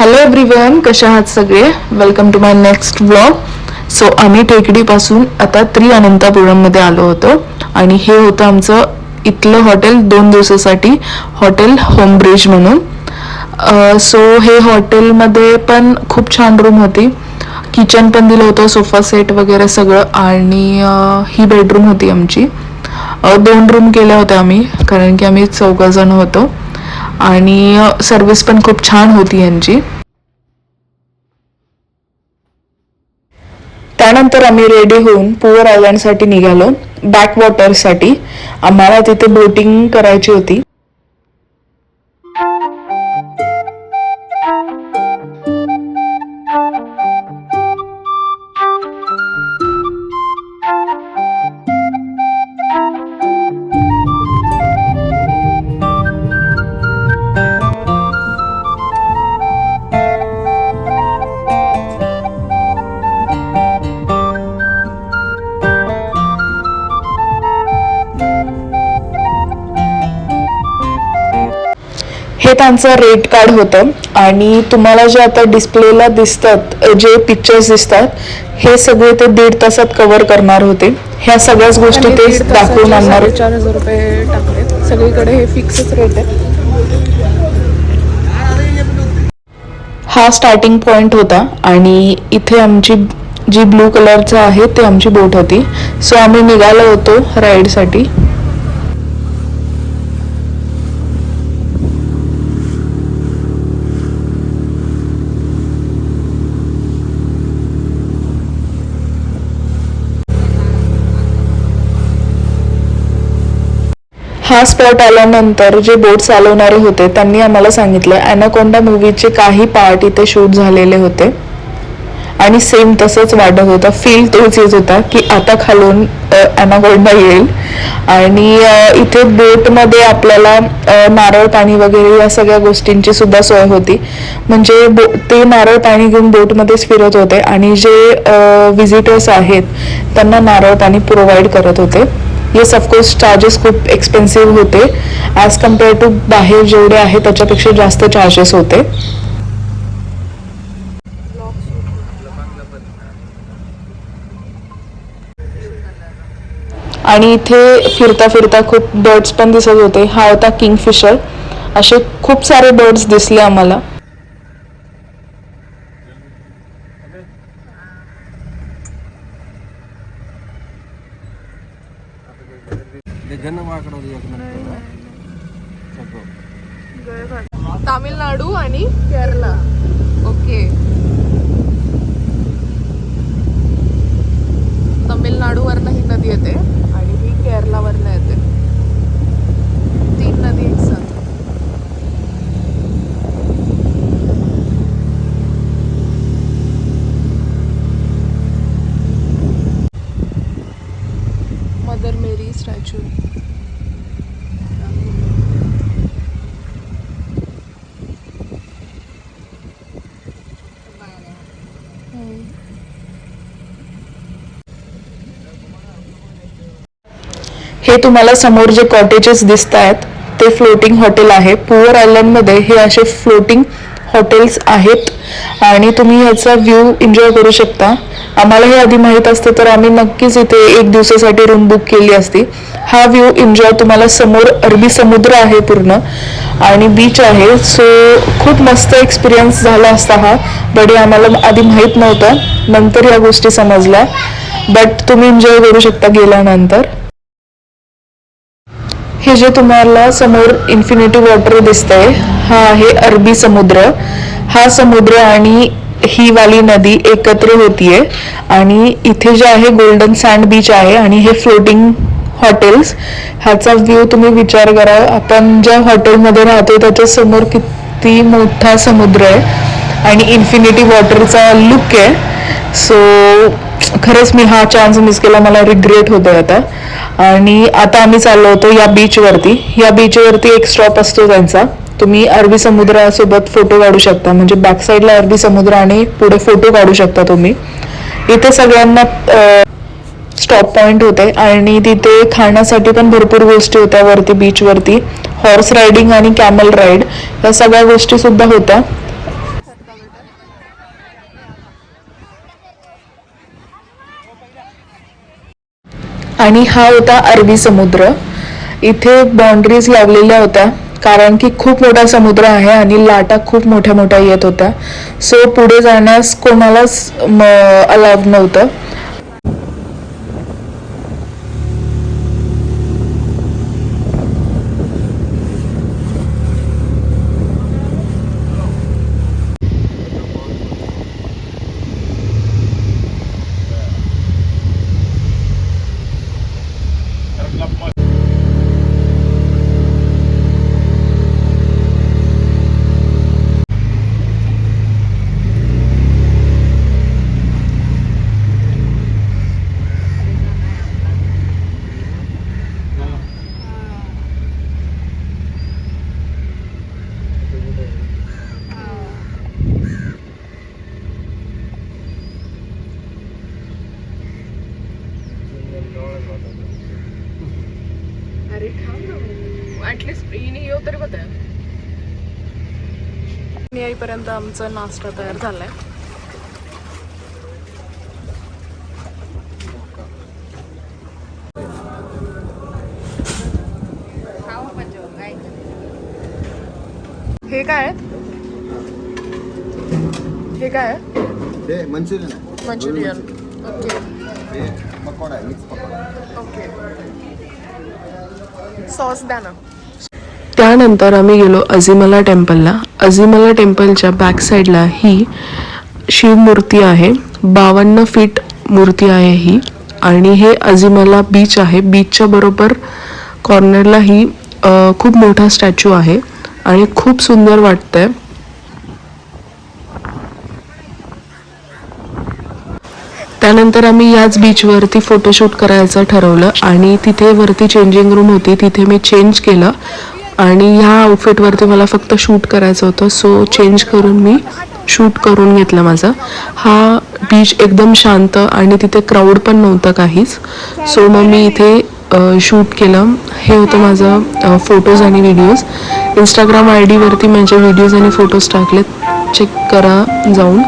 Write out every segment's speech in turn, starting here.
Hello everyone, कशा आहात सगळे. Welcome to my next vlog. So आम्ही टेकडीपासून आता त्रिअनंतपुरममध्ये आलो होतो आणि हे होतं आमचं इथलं हॉटेल 2 दिवसासाठी, हॉटेल होम ब्रिज म्हणून. सो हे हॉटेलमध्ये पण खूप छान रूम होती, किचन पण दिलं होतं, सोफा सेट वगैरे सगळं. आणि ही बेडरूम होती आमची. 2 रूम केल्या होत्या आम्ही, कारण की आम्ही 4 जण होतो. आणि सर्विस पण खूप छान होती यांची. त्यानंतर आम्ही रेडी होऊन पुअर आयलँडसाठी निघालो, बॅकवॉटरसाठी. आम्हाला तिथे बोटिंग करायची होती. हे त्यांचं रेट कार्ड होतं आणि तुम्हाला जे आता डिस्प्लेला दिसतात, जे पिक्चर्स दिसतात, हे सगळे ते 1.5 तासात कव्हर करणार होते. ह्या सगळ्याच गोष्टी ते दाखवून आणणार. 4,000 रुपये टाकले सगळीकडे, हे फिक्सच रेट आहे. हा स्टार्टिंग पॉइंट होता आणि इथे आमची जी ब्लू कलरचं आहे ते आमची बोट होती. सो आम्ही निघालो होतो राईडसाठी. हा स्पॉट आल्यानंतर जे बोट चालवणारे होते त्यांनी आम्हाला सांगितलं ॲनाकोंडा मूवीचे काही पार्ट इथे शूट झालेले होते आणि सेम तसंच वाटत होतं. फील तोच येत होता की आता खालून ॲनाकोंडा येईल. आणि इथे बोटमध्ये आपल्याला नारळ पाणी वगैरे या सगळ्या गोष्टींची सुद्धा सोय होती. म्हणजे ते नारळ पाणी घेऊन बोटमध्येच फिरत होते आणि जे विजिटर्स आहेत त्यांना नारळ पाणी प्रोव्हाइड करत होते. येस, ऑफकोर्स चार्जेस खूप एक्सपेन्सिव्ह होते. ॲज कम्पेअर टू बाहेर जेवढे आहे त्याच्यापेक्षा जास्त चार्जेस होते. आणि इथे फिरता फिरता खूप बर्ड्स पण दिसत होते. हा होता किंगफिशर. असे खूप सारे बर्ड्स दिसले आम्हाला. तामिळनाडू आणि केरला. ओके, तामिळनाडूवरनं ही नदी येते आणि ही केरलावरनं येते. 3 नदी एक साथ. मदर मेरी स्टॅच्यू. हे तुम्हाला समोर जे कॉटेजेस दिसत आहेत ते फ्लोटिंग हॉटेल आहे. पुअर आयलँडमध्ये हे असे फ्लोटिंग हॉटेल्स आहेत आणि तुम्ही ह्याचा व्ह्यू एन्जॉय करू शकता. आम्हाला हे आधी माहीत असतं तर आम्ही नक्कीच इथे 1 दिवसासाठी रूम बुक केली असती. हा व्ह्यू एन्जॉय तुम्हाला समोर अरबी समुद्र आहे पूर्ण आणि बीच आहे. सो खूप मस्त एक्सपिरियन्स झाला असता हा. बट आम्हाला आधी माहीत नव्हतं, नंतर या गोष्टी समजल्या. बट तुम्ही एन्जॉय करू शकता गेल्यानंतर. हे जे तुम्हाला समोर इन्फिनिटी वॉटर दिसतंय, हा आहे अरबी समुद्र. हा समुद्र आणि ही वाली नदी एकत्र होतीये आणि इथे जे आहे गोल्डन सँड बीच आहे आणि हे फ्लोटिंग हॉटेल्स. ह्याचा व्ह्यू तुम्ही विचार करा, आपण ज्या हॉटेलमध्ये राहतो त्याच्या समोर किती मोठा समुद्र आहे आणि इन्फिनिटी वॉटरचा लुक आहे. सो खरंच मी हा चान्स मिस केला, मला रिग्रेट होतोय आता. आणि आता आम्ही चाललो होतो या बीचवरती. या बीचवरती एक स्टॉप असतो त्यांचा. तुम्ही अरबी समुद्रासोबत फोटो काढू शकता, म्हणजे बॅक साईडला अरबी समुद्र आणि पुढे फोटो काढू शकता तुम्ही. इथे सगळ्यांना स्टॉप पॉइंट होते आणि तिथे खाण्यासाठी पण भरपूर गोष्टी होत्या वरती बीचवरती. हॉर्स रायडिंग आणि कॅमल राईड या सगळ्या गोष्टी सुद्धा होत्या. आणि हा होता अरबी समुद्र. इथे बाउंड्रीज लावलेल्या होत्या कारण की खूप मोठा समुद्र आहे आणि लाटा खूप मोठ्या मोठ्या येत होत्या. सो पुढे जाण्यास कोणालाच अलाउड नव्हतं. अरे थांब ना, ऍटलीस्ट हिने येऊ तरी बघ. येईपर्यंत आमचा नाश्ता तयार झालाय. हे काय आहे? हे काय आहे? हे मंचुरियन आहे. मंचुरियन. ओके. हे पकोडा आहे, मिक्स पकोडा. ओके. सॉस द्या ना. त्यानंतर आम्ही गेलो अजिमला टेम्पलला. अजिमला टेम्पलच्या बॅक साईडला ही शिवमूर्ती आहे. 52 फीट मूर्ती आहे ही. आणि हे अजिमला बीच आहे. बीचच्या बरोबर कॉर्नरला ही खूप मोठा स्टॅच्यू आहे आणि खूप सुंदर वाटतंय. त्यानंतर आम्ही याच बीचवरती फोटोशूट करायचं ठरवलं आणि तिथे वरती चेंजिंग रूम होती, तिथे मी चेंज केलं आणि ह्या आउटफिटवरती मला फक्त शूट करायचं होतं. सो चेंज करून मी शूट करून घेतलं माझं. हा बीच एकदम शांत आणि तिथे क्राऊड पण नव्हतं काहीच. सो मग मी इथे शूट केलं. हे होतं माझं फोटोज आणि व्हिडिओज. इंस्टाग्राम ID वरती माझे व्हिडिओज आणि फोटोज टाकलेत, चेक करा जाऊन.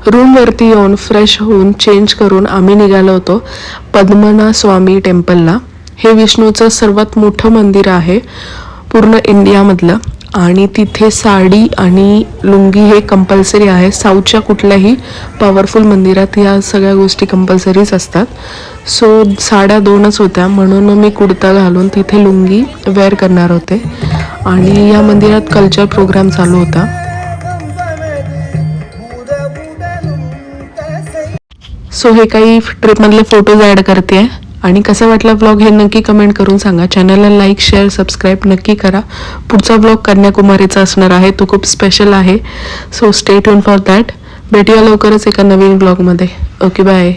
रूमवरती येऊन फ्रेश होऊन चेंज करून आम्ही निघालो होतो पद्मनाभ स्वामी टेम्पलला. हे विष्णूचं सर्वात मोठं मंदिर आहे पूर्ण इंडियामधलं आणि तिथे साडी आणि लुंगी हे कंपल्सरी आहे. साऊथच्या कुठल्याही पॉवरफुल मंदिरात ह्या सगळ्या गोष्टी कंपल्सरीच असतात. सो साड्या 2च होत्या म्हणून मी कुर्ता घालून तिथे लुंगी वेअर करणार होते आणि या मंदिरात कल्चर प्रोग्राम चालू होता. सो हे काही ट्रिपमधले फोटोज ॲड करते आहे आणि कसा वाटला व्लॉग हे नक्की कमेंट करून सांगा. चॅनलला लाईक शेअर सबस्क्राईब नक्की करा. पुढचा व्लॉग कन्याकुमारीचा असणार आहे, तो खूप स्पेशल आहे. So stay tune for that. भेटूया लवकरच एका नवीन व्लॉगमध्ये. Okay bye.